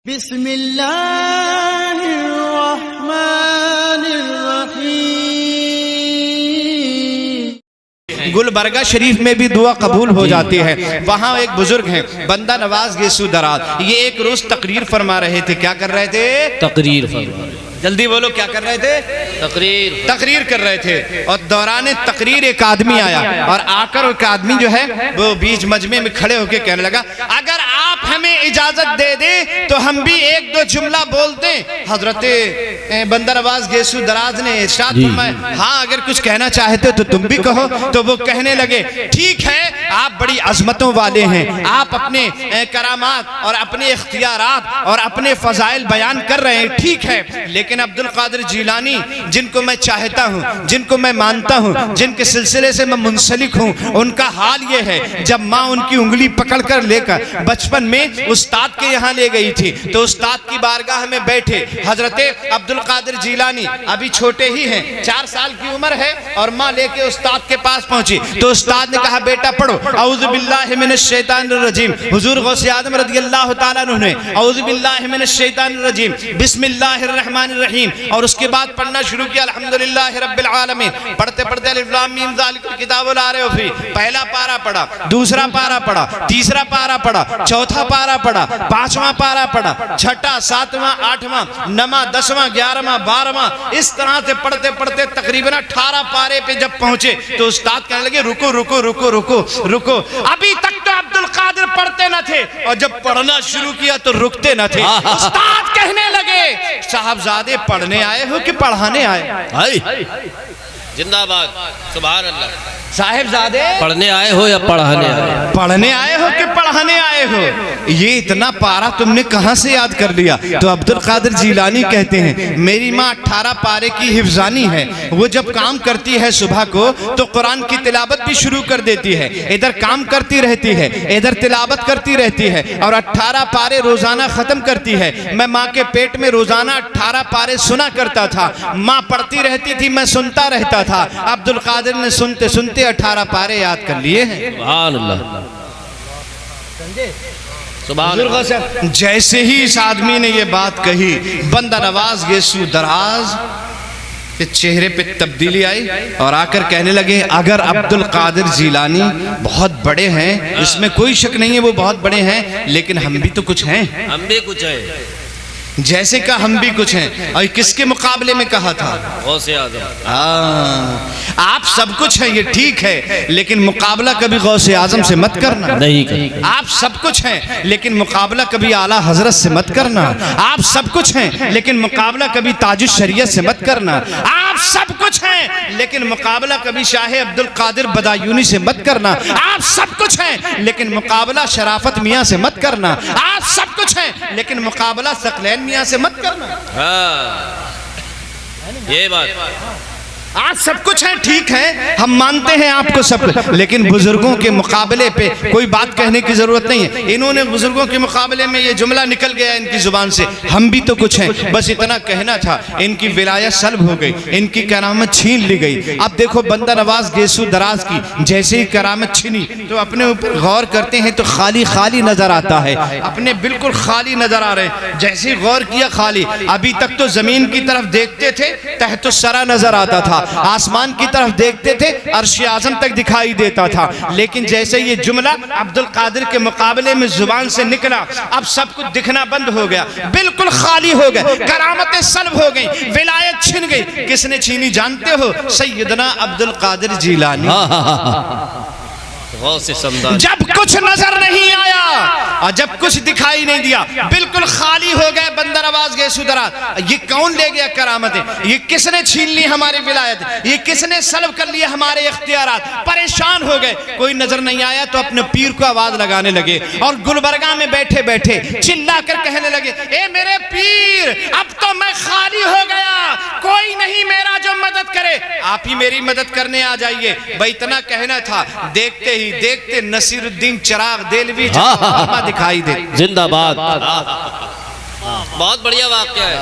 बिस्मिल्लाहिर्रहमानिर्रहीम। गुलबर्गा शरीफ में भी दुआ कबूल हो जाती है। वहाँ एक बुजुर्ग हैं बंदा नवाज गेसू दराज, ये एक रोज तकरीर फरमा रहे थे। क्या कर रहे थे? तकरीर फरमा। जल्दी बोलो, क्या कर रहे थे? तकरीर कर रहे थे। और दौरान तकरीर एक आदमी आया और आकर एक आदमी जो है वो बीच मजमे में खड़े होकर कहने लगा, अगर आप हमें इजाजत दे दे तो हम भी एक दो जुमला बोलते। हजरत बंदा नवाज गेसू दराज ने इरशाद फरमाया, हाँ अगर कुछ कहना चाहते तो तुम भी कहो। तो वो कहने लगे, ठीक है, आप बड़ी अजमतों वाले हैं, आप अपने करामात और अपने इख्तियारात और अपने फजाइल बयान कर रहे हैं, ठीक है, लेकिन अब्दुल कादिर जीलानी जिनको मैं चाहता हूं, जिनको मैं मानता हूं, जिनके सिलसिले से मैं मुंसलिक हूं, उनका हाल ये है, जब माँ उनकी उंगली पकड़कर लेकर बचपन में उस्ताद के यहाँ ले गई थी तो उस्ताद की बारगाह में बैठे हजरत अब्दुल कादिर जीलानी अभी छोटे ही हैं, 4 साल की उम्र है, और माँ लेके उस्ताद के पास पहुंची तो उस्ताद ने कहा, बेटा पढ़ो औज़ु बिल्लाहि मिनश शैतानिर रजीम। हुजूर गौसे आदम रज़ियल्लाहु ताला अन्हु ने औज़ु बिल्लाहि मिनश शैतानिर रजीम बिस्मिल्लाहिर रहमानिर रहीम, और उसके बाद पढ़ना शुरू किया अल्हम्दुलिल्लाहि रब्बिल आलमीन। पढ़ते पढ़ते अलिफ लाम मीम ज़ालिकल किताबु ला रैब फीह, पहला पारा पढ़ा, दूसरा पारा पढ़ा, तीसरा पारा पढ़ा, चौथा पारा पढ़ा, 5वां पारा पढ़ा, 6वां, 7वां, 8वां, 9वां, 10वां, 11वां, 12वां, इस तरह से पढ़ते पढ़ते तकरीबन 18 पारे पे जब पहुंचे तो उस्ताद कहने लगे, रुको रुको रुको रुको रुको। अभी तक तो अब्दुल कादिर पढ़ते न थे और जब पढ़ना शुरू किया तो रुकते न थे। उस्ताद कहने लगे, साहबजादे पढ़ने आए हो कि पढ़ाने आए? जिंदाबाद, सुभान अल्लाह। साहिबजादे पढ़ने आए हो या पढ़ाने आए? पढ़ने आए हो कि पढ़ाने आए हो? ये इतना पारा तुमने कहां से याद कर लिया? तो अब्दुल कादिर जीलानी कहते हैं, मेरी माँ 18 पारे की हिफ्जानी है, वो जब काम करती है सुबह को तो कुरान की तिलावत भी शुरू कर देती है, इधर काम करती रहती है, इधर तिलावत करती रहती है, और 18 पारे रोजाना खत्म करती है। मैं माँ के पेट में रोजाना 18 पारे सुना करता था, माँ पढ़ती रहती थी, मैं सुनता रहता था। अब्दुल कादिर ने सुनते सुनते 18 पारे याद कर लिए हैं। सुभान अल्लाह, सुभान अल्लाह। जैसे ही इस आदमी ने ये बात कही, बंदा नवाज गेसू दराज के चेहरे पे तब्दीली आई और आकर कहने लगे, अगर अब्दुल कादिर जीलानी बहुत बड़े हैं, इसमें कोई शक नहीं है, वो बहुत बड़े हैं, लेकिन हम भी तो कुछ हैं। हम भी कुछ है। जैसे का हम भी कुछ हैं। और किसके मुकाबले में कहा था? गौसे आज़म। आप सब कुछ हैं, ये ठीक है, लेकिन मुकाबला कभी गौसे आजम से मत करना। नहीं करना। आप सब कुछ हैं, लेकिन मुकाबला कभी आला हजरत से मत करना। आप सब कुछ हैं, लेकिन मुकाबला कभी ताजुश शरीयत से मत करना। आप सब कुछ हैं, लेकिन मुकाबला कभी शाह अब्दुल कादिर बदायूनी से मत करना। आप सब कुछ हैं, लेकिन मुकाबला शराफत मियाँ से मत करना। आप सब कुछ हैं, लेकिन मुकाबला सकलैन मियाँ से मत करना। ये बात, आज सब कुछ है, ठीक है, हम मानते हैं आपको सब कुछ, लेकिन बुजुर्गों के मुकाबले पे कोई बात कहने की जरूरत नहीं है। इन्होंने बुजुर्गों के मुकाबले में ये जुमला निकल गया इनकी जुबान से, हम भी तो कुछ हैं, बस इतना कहना था। इनकी विलायत सल्ब हो गई, इनकी करामत छीन ली गई। अब देखो बंदा नवाज गेसू दराज की जैसे ही करामत छीनी तो अपने ऊपर गौर करते हैं तो खाली खाली नजर आता है, अपने बिल्कुल खाली नजर आ रहे हैं। जैसे ही गौर किया, खाली। अभी तक तो जमीन की तरफ देखते थे, तहतुस्सरा नजर आता था, आसमान की तरफ देखते थे, अर्श आज़म तक दिखाई देता था, लेकिन जैसे ये जुमला अब्दुल कादिर के मुकाबले में जुबान से निकला, अब सब कुछ दिखना बंद हो गया, बिल्कुल खाली हो गए, करामतें सल्ब हो गई, विलायत छिन गई। किसने छीनी जानते हो? सैयदना अब्दुल कादिर जीलानी। जब कुछ नजर नहीं आया और जब कुछ दिखाई नहीं दिया, बिल्कुल खाली हो गए बंदा नवाज गेसू दराज। ये कौन ले गया करामतें? ये किसने छीन ली हमारी विलायत? ये किसने सल्ब कर लिया हमारे इख्तियारात? परेशान हो गए, कोई नजर नहीं आया तो अपने पीर को आवाज लगाने लगे और गुलबर्गा में बैठे बैठे चिल्ला कर कहने लगे, ए मेरे पीर, अब तो मैं खाली हो गया, कोई नहीं मेरा जो मदद करे, आप ही मेरी मदद करने आ जाइए। भाई इतना कहना था, देखते ही देखते नसीरुद्दीन चिराग देलवी दिखाई दे। जिंदाबाद। बहुत बढ़िया वाक्य है।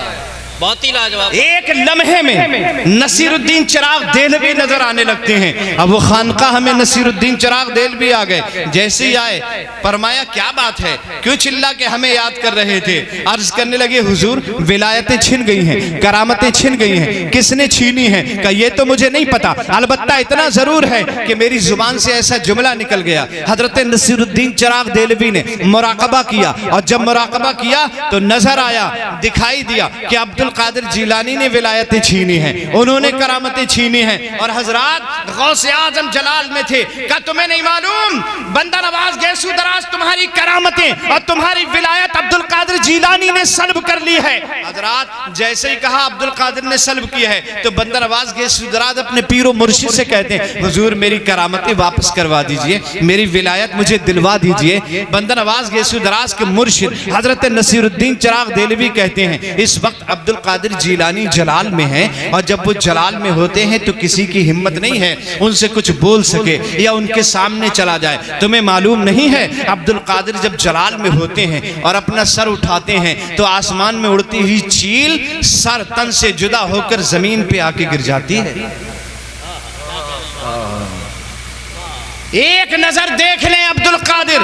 बहुत ही लाजवाब। एक लम्हे में नसीरुद्दीन चिराग देहलवी नजर आने लगते हैं। अब वो खानकाह में नसीरुद्दीन चिराग देहलवी आ गए। जैसे ही आए फरमाया क्या बात है, क्यों चिल्ला के हमें याद कर रहे थे? अर्ज करने लगे हुजूर विलायतें छिन गई हैं, करामतें छिन गई हैं, किसने छीनी है? कहा ये तो मुझे नहीं पता, अलबत्ता इतना जरूर है कि मेरी जुबान से ऐसा जुमला निकल गया। हजरत नसीरुद्दीन चिराग देहलवी ने मुराकबा किया और जब मुराकबा किया तो नजर आया, दिखाई दिया कि अब्दुल कादिर जीलानी ने विलायतें छीनी हैं, उन्होंने करामतें छीनी हैं। और हजरात गौसे आजम जलाल में थे। क्या तुम्हें नहीं मालूम बंदा नवाज गैसू दराज तुम्हारी करामतें और तुम्हारी विलायत अब्दुल कादिर जीलानी ने सल्ब कर ली है। हजरात जैसे ही कहा अब्दुल कादिर ने सल्ब किया है तो बंदा नवाज गैसू दराज अपने पीरो मुर्शिद से कहते हैं हुजूर मेरी करामतें वापस करवा दीजिए, मेरी विलायत मुझे दिलवा दीजिए। बंदा नवाज गैसू दराज के मुर्शिद हजरत नसीरुद्दीन चिराग देहलवी कहते हैं इस वक्त अब्दुल कादिर जीलानी जलाल में हैं और जब वो जलाल में होते हैं तो किसी की हिम्मत नहीं है उनसे कुछ बोल सके या उनके सामने चला जाए। तुम्हें मालूम नहीं है अब्दुल कादिर जब जलाल में होते हैं और अपना सर उठाते हैं तो आसमान में उड़ती हुई चील सर तन से जुदा होकर जमीन पे आके गिर जाती है। एक नजर देख लें अब्दुल कादिर।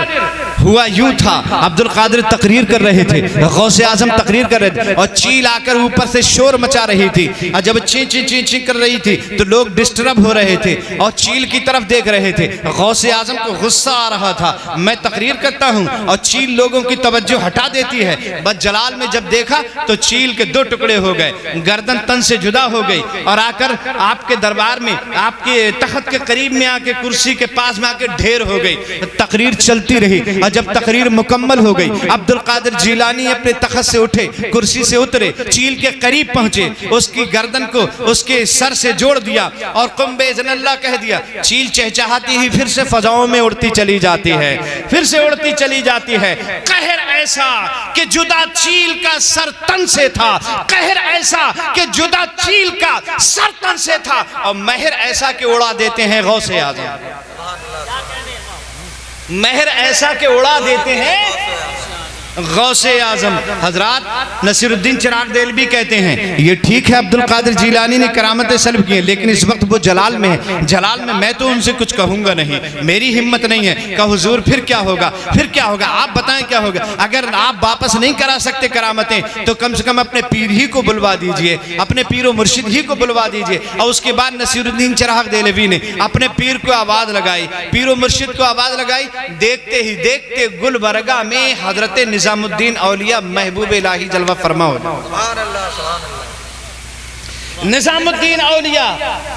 हुआ यूं था अब्दुल कादिर तकरीर कर रहे थे, गौसे आजम तकरीर कर रहे थे और चील आकर ऊपर से शोर मचा रही थी और जब ची ची ची ची कर रही थी तो लोग डिस्टर्ब हो रहे थे और चील की तरफ देख रहे थे। गौसे आजम को गुस्सा आ रहा था, मैं तकरीर करता हूं और चील लोगों की तवज्जो हटा देती है। बस जलाल में जब देखा तो चील के दो टुकड़े हो गए, गर्दन तन से जुदा हो गई और आकर आपके दरबार में आपके तख्त के करीब में आके कुर्सी के पास में आके ढेर हो गई। तकरीर चलती रही और जब तकरीर मुकम्मल हो गई अब्दुल कादिर जीलानी अपने तख्त से उठे, कुर्सी से उतरे, चील के करीब पहुंचे, उसकी गर्दन को उसके सर से जोड़ दिया और कुंबे इज़्निल्लाह कह दिया। चील चहचहाती ही फिर से फजाओं में उड़ती चली जाती है, फिर से उड़ती चली जाती है। कहर ऐसा कि जुदा चील का सर तन से था, कहर ऐसा कि जुदा चील का सर तन से था और महर ऐसा कि उड़ा देते हैं गौसे आज़म, महर ऐसा के उड़ा देते हैं गौसे आजम। हजरात नसीरुद्दीन चिराग देहलवी कहते हैं ये ठीक है अब्दुल कादिर जीलानी ने करामतें सल्ब की हैं लेकिन इस वक्त वो जलाल में है, जलाल में मैं तो उनसे कुछ कहूंगा नहीं, मेरी हिम्मत नहीं है। कहा हुजूर फिर क्या होगा, फिर क्या होगा, आप बताएं क्या होगा। अगर आप वापस नहीं करा सकते करामतें तो कम से कम अपने पीर ही को बुलवा दीजिए, अपने पीर व मुर्शिद ही को बुलवा दीजिए। और उसके बाद नसीरुद्दीन चिराग देहलवी ने अपने पीर को आवाज लगाई, पीर व मुर्शिद को आवाज लगाई। देखते ही देखते गुलबरगा में हजरत निजामुद्दीन औलिया महबूब इलाही जलवा फरमा हो। निजामुद्दीन औलिया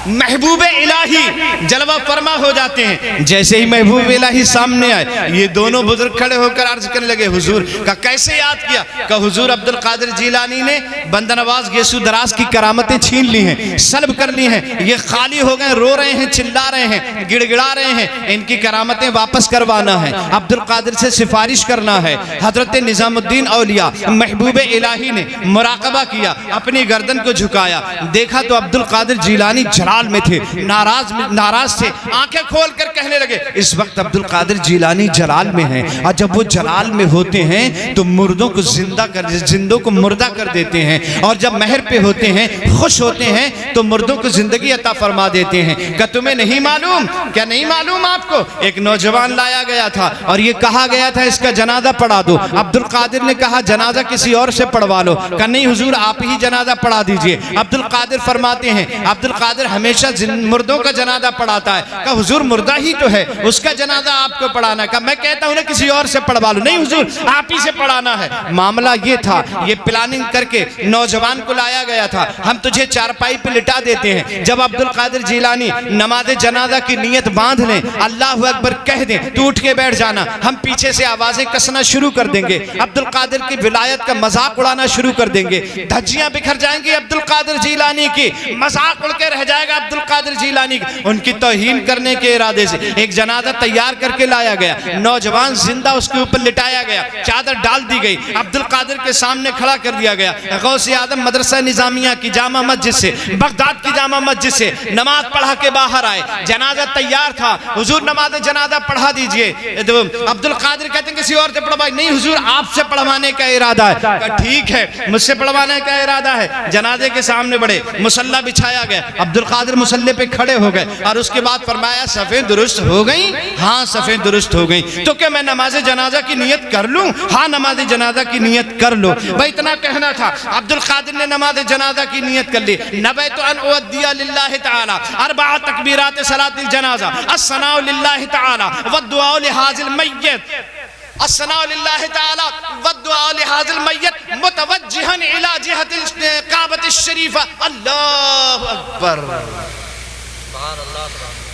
महबूब इलाही जलवा फरमा हो जाते हैं। जैसे ही महबूब इलाही सामने आए ये दोनों बुजुर्ग खड़े होकर अर्ज करने लगे हुजूर का कैसे याद किया? का हुजूर अब्दुल कादिर जीलानी ने बंदा नवाज गैसू दराज की करामतें छीन ली हैं, सल्ब कर ली हैं, ये खाली हो गए, रो रहे हैं, चिल्ला रहे हैं, गिड़गिड़ा रहे हैं, इनकी करामतें वापस करवाना है, अब्दुल कादिर से सिफारिश करना है। हजरत निजामुद्दीन औलिया महबूब इलाही ने मुराकबा किया, अपनी गर्दन को झुकाया, देखा तो अब्दुल कादिर जीलानी जलाल में थे, नाराज थे, आंखें खोल कर कहने लगे इस वक्त अब्दुल कादिर जीलानी जलाल में हैं और जब वो जलाल में होते हैं तो मुर्दों को जिंदा कर, जिंदों को मुर्दा कर देते हैं और जब महर पे होते हैं, खुश होते हैं तो मुर्दों को जिंदगी अता फरमा देते हैं। क्या तुम्हें नहीं मालूम, क्या नहीं मालूम आपको? एक नौजवान लाया गया था और ये कहा गया था इसका जनाजा पढ़ा दो। अब्दुल कादिर ने कहा जनाजा किसी और से पढ़वा लो। कहा नहीं हुजूर आप ही जनाजा पढ़ा दीजिए। अब्दुल कादिर फरमाते हैं अब्दुल कादिर हमेशा मुर्दों का जनाजा पढ़ाता है। कहा हुजूर मुर्दा ही तो है, उसका जनाजा आपको पढ़ाना। कहा मैं कहता हूं ना किसी और से पढ़वा लो। नहीं हुजूर आप ही से पढ़ाना है। मामला ये था, ये प्लानिंग करके नौजवान को लाया गया था। हम तुझे चारपाई पे लिटा देते हैं, जब अब्दुल कादिर जीलानी नमाज जनाजा की नियत बांध लें, अल्लाह अकबर कह दें, तू उठ के बैठ जाना, हम पीछे से आवाजें कसना शुरू कर देंगे, अब्दुल कादिर की विलायत का मजाक उड़ाना शुरू कर देंगे, धज्जियां बिखर जाएंगी अब्दुल कादिर जीलानी जीलानी की मजाक उड़ के रह जाएगा अब्दुल कादिर जीलानी की। उनकी तौहीन करने के इरादे से एक जनाजा तैयार करके लाया गया, नौजवान जिंदा उसके ऊपर लिटाया गया, चादर डाल दी गई, अब्दुल कादिर के सामने खड़ा कर दिया गया। गौसे आदम मदरसा निजामिया की जामा मस्जिद से, बगदाद की जामा मस्जिद से नमाज पढ़ा के बाहर आए, जनाजा तैयार था, हुजूर नमाज जनाजा पढ़ा दीजिए। तो अब्दुल कादिर कहते हैं किसी और से पढ़वाई, नहीं हुजूर आपसे पढ़वाने का इरादा है। ठीक है, मुझसे पढ़वाने का इरादा है। जनाजे के सामने बड़े, मुसल्ला बिछाया गया, अब्दुल कादिर मुसल्ले पे खड़े हो गए और उसके बाद फरमाया सफ़ें दुरुस्त हो गई? हाँ सफ़ें दुरुस्त हो गई। तो क्या मैं नमाज जनाजा की नियत कर लूं? हाँ नमाज जनाजा की नियत कर लो। भाई इतना कहना था। अब्दुल कादिर ने नमाज जनाजा की नियत कर ली। नबैतु अन उअद्दिया लिल्लाहि तआला अरबअ तकबीरात सलातिल जनाजा अस्सनाउ लिल्लाहि तआला वद्दुआ लिहाज़िल मय्यत अस्सनाउ लिल्लाहि तआला वद्दुआ लिहाज़िल मय्यत मुतवज्जिहन इला जिहतिल काबतिश शरीफा। अल्लाहु अकबर,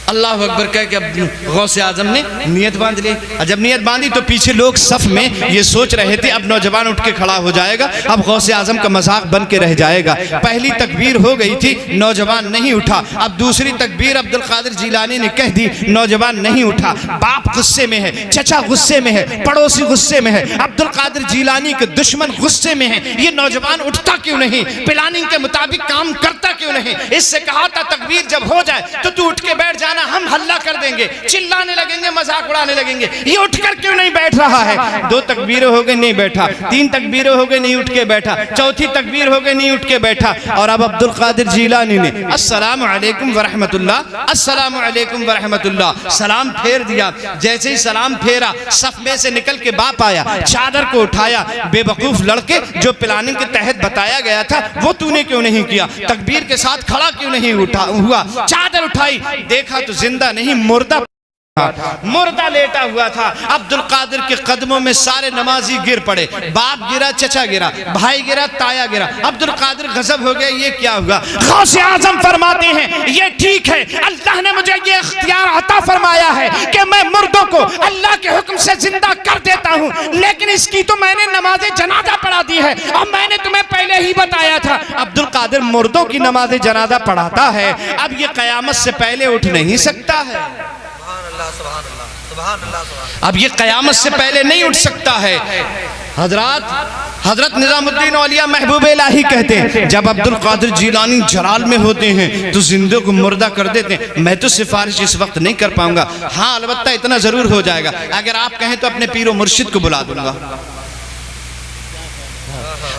अल्लाह अकबर कह के गौसे आजम ने नियत बांध ली। जब नियत बांधी तो पीछे लोग सफ में ये सोच रहे थे अब नौजवान उठ के खड़ा हो जाएगा, अब गौसे आजम का मजाक बन के रह जाएगा। पहली तकबीर हो गई थी, नौजवान नहीं उठा। अब दूसरी तकबीर अब्दुल कादिर जीलानी ने कह दी, नौजवान नहीं उठा। बाप गुस्से में है, चचा गुस्से में है, पड़ोसी गुस्से में है, अब्दुल कादिर जीलानी के दुश्मन गुस्से में है। ये नौजवान उठता क्यों नहीं, प्लानिंग के मुताबिक काम करता क्यों नहीं? इससे कहा था तकबीर जब हो जाए तो तू उठ के बैठ जाना, हम हल्ला कर देंगे, चिल्लाने लगेंगे, मजाक उड़ाने लगेंगे। ये उठकर क्यों नहीं बैठ रहा है? दो तकबीरें हो गई नहीं बैठा, तीन तकबीरें हो गई नहीं उठ के बैठा, चौथी तकबीर हो गई नहीं उठ के बैठा। और अब अब्दुल कादिर जीलानी ने अस्सलामु अलैकुम व रहमतुल्लाह, अस्सलामु अलैकुम व रहमतुल्लाह सलाम फेर दिया। जैसे ही सलाम फेरा, सफ में से निकल के बाप आया, चादर को उठाया। बेवकूफ लड़के, जो प्लानिंग के तहत बताया गया था वो तूने क्यों नहीं किया? तकबीर के साथ खड़ा क्यों नहीं हुआ? चादर उठाई, देखा तो जिंदा नहीं मुर्दा लेटा हुआ था। अब्दुल कादिर के कदमों में सारे नमाजी गिर पड़े, बाप गिरा, चचा गिरा, भाई गिरा, ताया गिरा। अब्दुल कादिर गजब हो गया, ये क्या हुआ? गौसे आजम फरमाते हैं ये ठीक है, अल्लाह ने मुझे ये इख्तियार अता फरमाया है कि मैं मुर्दों को अल्लाह के हुक्म से जिंदा कर देता हूँ, लेकिन इसकी तो मैंने नमाज जनाजा पढ़ा दी है और मैंने तुम्हें पहले ही बताया था। अब्दुल कादिर मुर्दों की नमाज जनाजा पढ़ाता है, अब ये कयामत से पहले उठ नहीं सकता है। अब ये कयामत से पहले नहीं उठ सकता है। हजरत निजामुद्दीन औलिया महबूब इलाही कहते हैं जब अब्दुल कादिर जीलानी जलाल में होते हैं तो जिंदों को मुर्दा कर देते हैं। मैं तो सिफारिश इस वक्त नहीं कर पाऊंगा, हाँ अलबत्ता इतना जरूर हो जाएगा, अगर आप कहें तो अपने पीर व मुर्शिद को बुला दूंगा,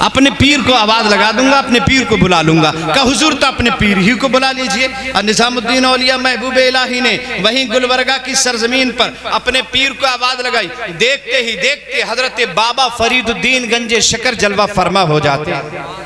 अपने पीर को आवाज लगा दूंगा, अपने पीर को बुला लूंगा। का हुजूर तो अपने पीर ही को बुला लीजिए। और निजामुद्दीन औलिया महबूब इलाही ने वहीं गुलबर्गा की सरजमीन पर अपने पीर को आवाज लगाई। देखते ही देखते हजरत बाबा फरीदुद्दीन गंजे शकर जलवा फरमा हो जाते हैं।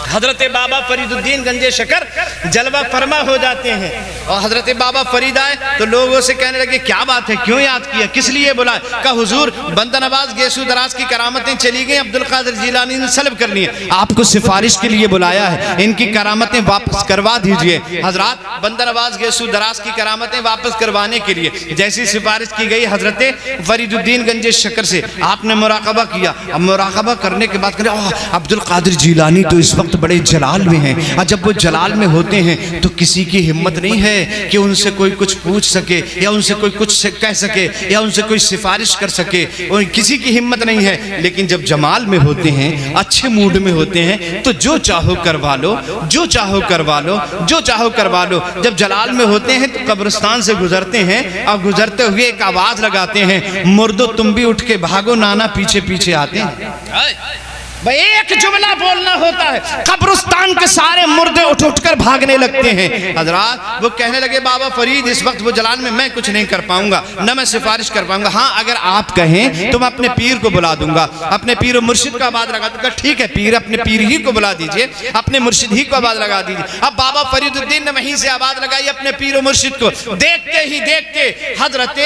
हजरत बाबा फरीदुद्दीन गंजे शकर जलवा फरमा हो जाते हैं। और हजरत बाबा फरीद आए तो लोगों से कहने लगे क्या बात है, क्यों याद किया, किस लिए बुलाए? का हुजूर बंदा नवाज गेसू दराज की करामतें चली गई, अब्दुल कादिर जीलानी ने सल्ब कर ली है, आपको सिफारिश के लिए बुलाया है, इनकी करामतें वापस करवा दीजिए। हजरत बंदा नवाज गेसू दराज की करामतें वापस करवाने के लिए जैसी सिफारिश की गई हजरत फरीदुद्दीन गंजे शकर से, आपने मुराकबा किया। अब मुराकबा करने के बाद अब्दुल कादिर जीलानी तो इस वक्त बड़े जलाल में हैं, और जब वो जलाल में होते हैं तो किसी की हिम्मत नहीं है कि उनसे कोई कुछ पूछ सके या उनसे कोई कुछ कह सके या उनसे कोई सिफारिश कर सके, और किसी की हिम्मत नहीं है। लेकिन जब जमाल में होते हैं, अच्छे मूड में होते हैं, तो जो चाहो करवा लो, जो चाहो करवा लो, जो चाहो करवा लो। जब जलाल में होते हैं तो कब्रिस्तान से गुजरते हैं और गुजरते हुए एक आवाज लगाते हैं, मुर्दो तुम भी उठ के भागो, नाना पीछे पीछे आते हैं। भाई एक जुमला बोलना होता है, कब्रिस्तान के सारे मुर्दे उठ उठकर भागने लगते हैं। हजरात वो कहने लगे बाबा फरीद इस वक्त वो जलाल में मैं कुछ नहीं कर पाऊंगा, न मैं सिफारिश कर पाऊंगा, हाँ अगर आप कहें तो मैं अपने पीर को बुला दूंगा, अपने पीर और मुर्शिद को आवाज लगा दूंगा। ठीक है पीर, अपने पीर ही को बुला दीजिए, अपने मुर्शिद ही को आवाज लगा दीजिए। अब बाबा फरीदुद्दीन ने वहीं से आवाज लगाई अपने पीर और मुर्शिद को। देखते ही देखते हजरत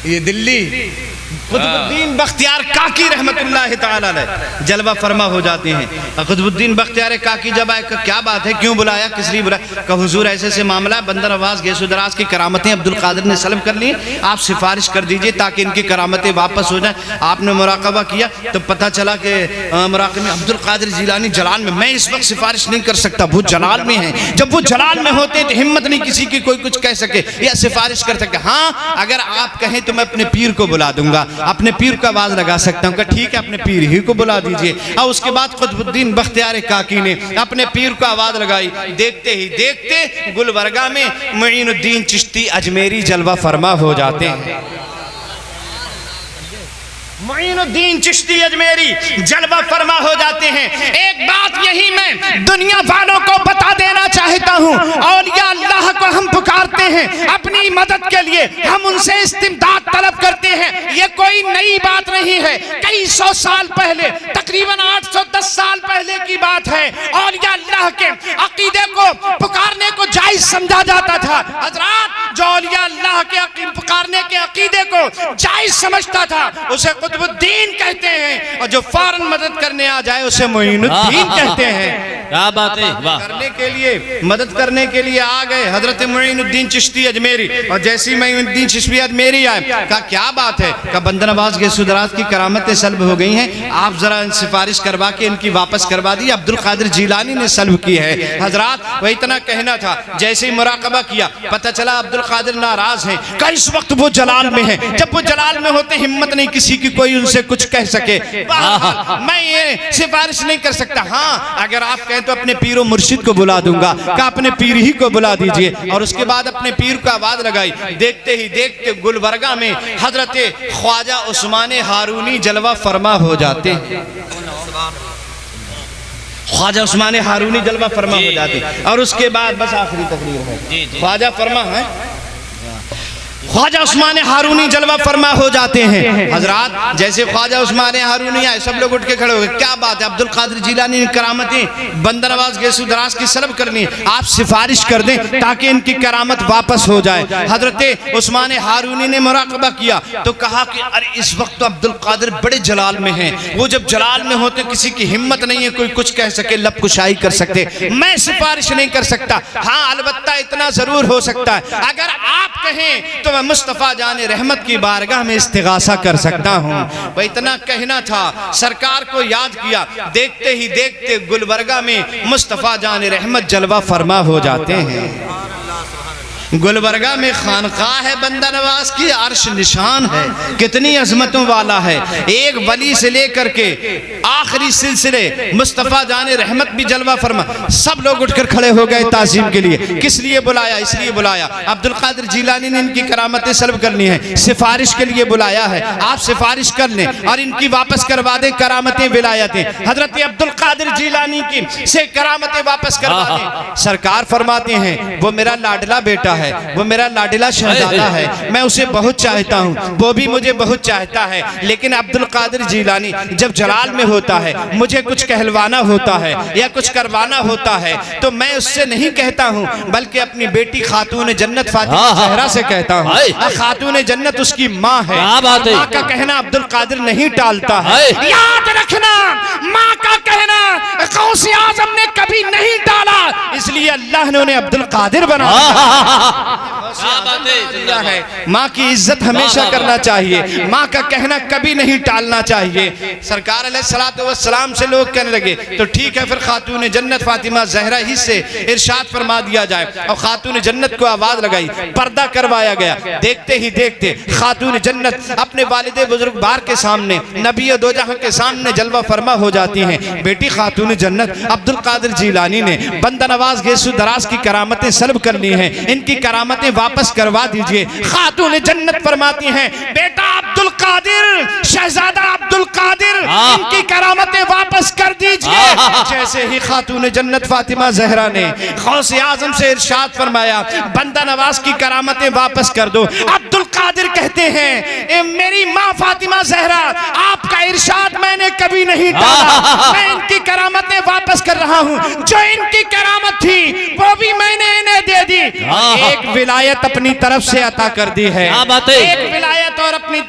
ये दिल्ली कुतुबुद्दीन बख्तियार काकी रहमतुल्लाह ताला अलैह जलवा फरमा हो जाते हैं। कुतुबुद्दीन बख्तियार काकी जब आए, क्या बात है, क्यों बुलाया, किस लिए बुलाया? कहा हुजूर ऐसे ऐसे मामला, बंदर नवाज गैसो दराज की करामतें अब्दुल कादिर ने सल्ब कर ली, आप सिफारिश कर दीजिए ताकि इनकी करामतें वापस हो जाए। आपने मुराकबा किया तो पता चला कि मुराकबे में अब्दुल कादिर जिलानी जलाल में, मैं इस वक्त सिफारिश नहीं कर सकता, वो जलाल में है। जब वो जलाल में होते तो हिम्मत नहीं किसी की कोई कुछ कह सके या सिफारिश कर सके। हाँ, अगर आप कहें तो मैं अपने पीर को बुला दूंगा, अपने पीर को आवाज लगा सकता हूँ। ठीक है, अपने पीर ही को बुला दीजिए। और उसके बाद कुतुबुद्दीन बख्तियार काकी ने अपने पीर को आवाज लगाई। देखते ही देखते गुलबर्गा में मुईनुद्दीन चिश्ती अजमेरी जलवा फरमा हो जाते हैं। मुईनुद्दीन चिश्ती अजमेरी जलवा फरमा हो जाते हैं। एक बात यही मैं दुनिया वालों को बता देना चाहता हूँ, औलिया अल्लाह को हम पुकारते हैं अपनी मदद के लिए, हम उनसे इस्तिमदाद तलब करते हैं। ये कोई नई बात नहीं है, कई सौ साल पहले, तकरीबन 810 साल पहले की बात है। औलिया अल्लाह के अकीदे को पुकारने को जायज समझा जाता था। हजरात, जो औलिया अल्लाह के पुकारने के अकीदे को जायज समझता था उसे कुतुबुद्दीन कहते हैं, और जो फौरन मदद करने आ जाए उसे मुईनुद्दीन कहते हैं। क्या बात है, वाह। करने के लिए, मदद करने के लिए आ गए हजरत मुईनुद्दीन चिश्ती अजमेरी। और जैसे ही मुईनुद्दीन चिश्ती अजमेरी आए, कहा क्या बात है, कहा बंदर नवाज गैसो दराज की करामतें सल्ब हो गई हैं, आप जरा सिफारिश करवा के इनकी वापस करवा दी, अब्दुल कादिर जिलानी ने सल्ब की है। हजरात, वह इतना कहना था। जैसे ही मुराकबा किया, पता चला अब्दुल कादिर नाराज हैं, कहा इस वक्त वो जलाल में है। जब वो जलाल में होते हिम्मत नहीं किसी की कोई उनसे कुछ कह सके। मैं ये सिफारिश नहीं कर सकता। हाँ, अगर आप कहें तो अपने पीर मुर्शिद को बुला दूंगा। कहा अपने पीर ही को बुला दीजिए। और उसके बाद अपने पीर को आवाज लगाई। देखते ही देखते गुलबर्गा में हजरत ख्वाजा उस्मान हारूनी जलवा फरमा हो जाते हैं। ख्वाजा उस्मान हारूनी जलवा फरमा हो जाते। और उसके बाद बस आखिरी तकरीर है, ख्वाजा फरमा है, ख्वाजा उस्मान हारूनी जलवा फरमा हो जाते हैं। हजरात, जैसे ख्वाजा उस्मान हारूनी आए, सब लोग उठ के खड़े हो गए। क्या बात है, अब्दुल कादिर जिलानी करामतें बंदर नवाज गैसो दराज की सल्ब करनी, आप सिफारिश कर दें ताकि इनकी करामत वापस हो जाए। हजरत उस्मान हारूनी ने मुराकबा किया तो कहा कि अरे इस वक्त तो अब्दुल कादिर बड़े जलाल में हैं, वो जब जलाल में होते किसी की हिम्मत नहीं है कोई कुछ कह सके, लब कुशाई कर सकते, मैं सिफारिश नहीं कर सकता। हाँ, अलबत्ता इतना जरूर हो सकता है, अगर आप कहें तो मैं मुस्तफा जाने रहमत की बारगाह में इस्तिगासा कर सकता हूँ। वह इतना कहना था, सरकार को याद किया। देखते ही देखते गुलबर्गा में मुस्तफा जाने रहमत जलवा फरमा हो जाते हैं। गुलबर्गा में खानकाह है बंदा नवाज की, अर्श निशान है, कितनी अजमतों वाला है। एक वली से लेकर के आखिरी सिलसिले मुस्तफ़ा जाने रहमत भी जलवा फरमा। सब लोग उठकर खड़े हो गए ताज़ीम के लिए। किस लिए बुलाया? इसलिए बुलाया अब्दुल कादिर जिलानी ने इनकी करामतें सल्ब करनी है, सिफारिश के लिए बुलाया है। आप सिफारिश कर लें और इनकी वापस करवा दें करामतें विलायतें। हजरत अब्दुल कादिर जिलानी की से करामतें वापस करवा दें। सरकार फरमाते हैं वो मेरा लाडला बेटा है, वो मेरा लाडला शहजादा है, मैं उसे बहुत चाहता हूँ, वो भी मुझे बहुत चाहता है। लेकिन अब्दुल कादिर जिलानी जब जलाल में होता है, मुझे कुछ कहलवाना होता है या कुछ करवाना होता है तो मैं उससे नहीं कहता हूँ, बल्कि अपनी बेटी खातून जन्नत फातिमा ज़हरा से कहता हूँ। खातून जन्नत उसकी माँ है, माँ का कहना अब्दुल कादिर नहीं टालता है। याद रखना, माँ का कहना गौसे आज़म ने कभी नहीं टाला, इसलिए अल्लाह ने उन्हें अब्दुल कादिर बनाया है। माँ की इज्जत हमेशा करना चाहिए, माँ का कहना कभी नहीं टालना चाहिए। सरकार अलैहिस्सलातु वस्सलाम से लोग कहने लगे तो ठीक है, फिर खातून जन्नत फातिमा ज़हरा ही से इरशाद फरमा दिया जाए। और खातून जन्नत को आवाज लगाई, पर्दा करवाया गया। देखते ही देखते खातून जन्नत अपने वालिदे बुजुर्गवार के सामने, नबी दो जहां के सामने जलवा फरमा हो जाती हैं। बेटी खातून जन्नत अब्दुल कादिर जिलानी ने बंदा नवाज गैसो दराज की करामतें सल्ब करनी है, इनकी करामतें वापस करवा दीजिए। खातून जन्नत फरमाती हैं बेटा अब्दुल कादिर, शहजादा अब्दुल कादिर, इनकी करामतें वापस कर दीजिए। जैसे ही खातून जन्नत फातिमा ज़हरा ने गौसे आज़म से इरशाद फरमाया बंदा नवाज की करामतें वापस कर दो, अब्दुल कादिर कहते हैं मेरी माँ फातिमा ज़हरा आपका आपका इरशाद मैंने कभी नहीं टाला, मैं इनकी करामतें वापस कर रहा हूँ। जो इनकी करामत थी वो भी मैंने इन्हें दे दी। एक विलायत अपनी तरफ से अता कर दी है, एक विलायत और अपनी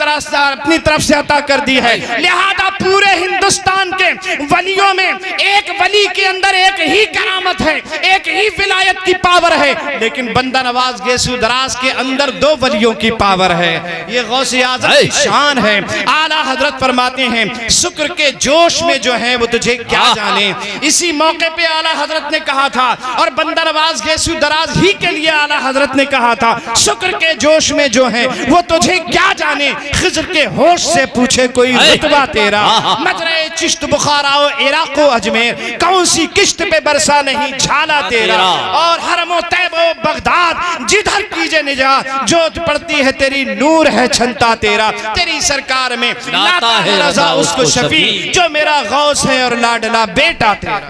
तरफ से अता कर दी है। लिहाजा पूरे हिंदुस्तान के वलियों में एक वली के अंदर एक ही करामत है, एक ही विलायत की पावर है, लेकिन बंदा नवाज गेसू दराज के अंदर दो वलियों की पावर है। ये गौसे आज़म की शान है। आला हजरत फरमाते हैं शुक्र के जोश में जो है वो तुझे क्या जाने। इसी मौके पे आला हजरत ने कहा था, और बंदा नवाज गेसू दराज ही के लिए आला हजरत ने कहा था, शुक्र के जोश में जो है वो तुझे क्या जाने। खिज़र के होश से पूछे कोई रुतबा तेरा, मजरे चिश्त बुखारा इराक़ो अजमेर, कौन सी किश्त पे बरसा नहीं झाला तेरा। और हरमो तैबो बगदाद जिधर कीजे निजात, जोत पड़ती है तेरी नूर है छंता तेरा। तेरी सरकार में लाता है रजा उसको शफी, जो मेरा गौस है और लाडला बेटा तेरा।